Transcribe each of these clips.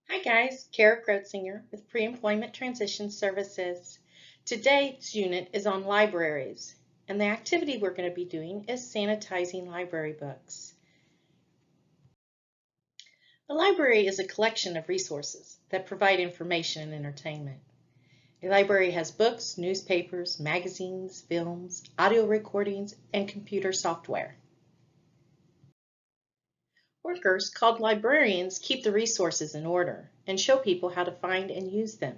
Hi guys, Kara Grotzinger with Pre-Employment Transition Services. Today's unit is on libraries, and the activity we're going to be doing is sanitizing library books. A library is a collection of resources that provide information and entertainment. A library has books, newspapers, magazines, films, audio recordings, and computer software. Workers, called librarians, keep the resources in order and show people how to find and use them.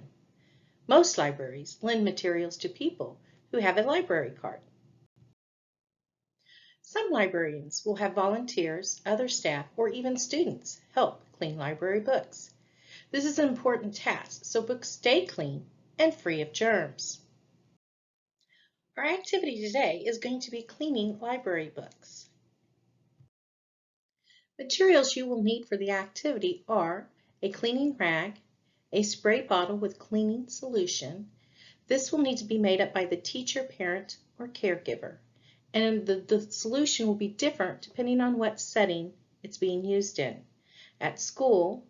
Most libraries lend materials to people who have a library card. Some librarians will have volunteers, other staff, or even students help clean library books. This is an important task so books stay clean and free of germs. Our activity today is going to be cleaning library books. Materials you will need for the activity are a cleaning rag, a spray bottle with cleaning solution. This will need to be made up by the teacher, parent, or caregiver, and the solution will be different depending on what setting it's being used in. At school,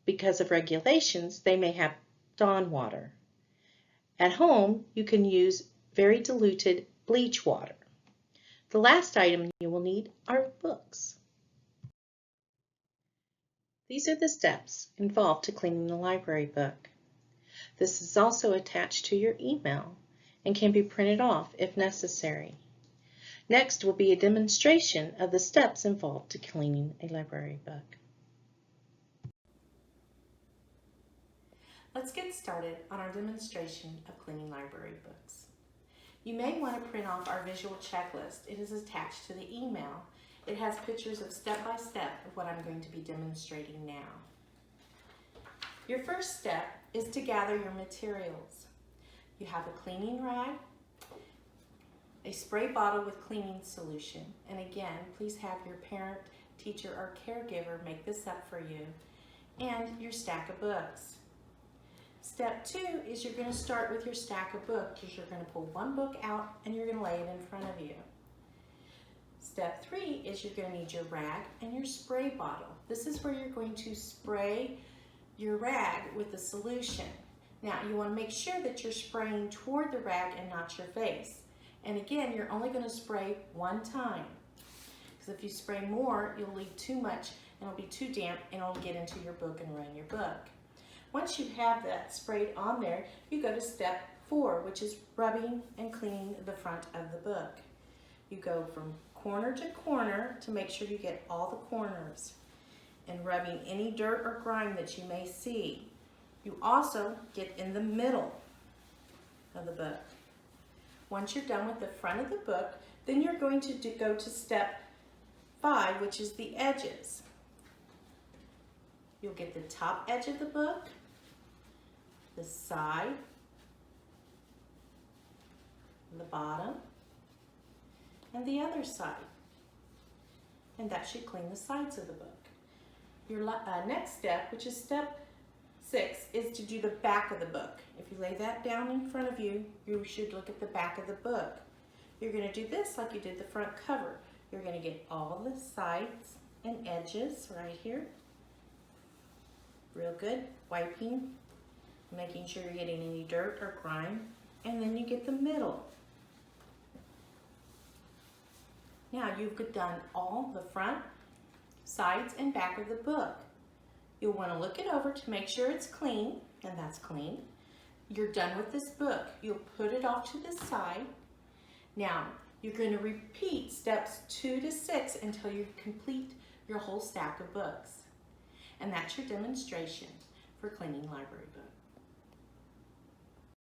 because of regulations, they may have Dawn water. At home, you can use very diluted bleach water. The last item you will need are books. These are the steps involved to cleaning a library book. This is also attached to your email and can be printed off if necessary. Next will be a demonstration of the steps involved to cleaning a library book. Let's get started on our demonstration of cleaning library books. You may want to print off our visual checklist. It is attached to the email. It has pictures of step-by-step of what I'm going to be demonstrating now. Your first step is to gather your materials. You have a cleaning rag, a spray bottle with cleaning solution, and again, please have your parent, teacher, or caregiver make this up for you, and your stack of books. Step 2 is you're going to start with your stack of books. You're going to pull one book out and you're going to lay it in front of you. Step 3 is you're going to need your rag and your spray bottle. This is where you're going to spray your rag with the solution. Now you want to make sure that you're spraying toward the rag and not your face. And again, you're only going to spray one time. Because if you spray more, you'll leave too much and it'll be too damp and it'll get into your book and ruin your book. Once you have that sprayed on there, you go to step 4, which is rubbing and cleaning the front of the book. You go from corner to corner to make sure you get all the corners and rubbing any dirt or grime that you may see. You also get in the middle of the book. Once you're done with the front of the book, then you're going to go to step 5, which is the edges. You'll get the top edge of the book, the side, the bottom, and the other side. And that should clean the sides of the book. Your next step, which is step 6, is to do the back of the book. If you lay that down in front of you, you should look at the back of the book. You're going to do this like you did the front cover. You're going to get all the sides and edges right here. Real good. Wiping, making sure you're getting any dirt or grime. And then you get the middle. Now you've done all the front, sides, and back of the book. You'll want to look it over to make sure it's clean, and that's clean. You're done with this book. You'll put it off to the side. Now, you're going to repeat steps 2 to 6 until you complete your whole stack of books. And that's your demonstration for cleaning library books.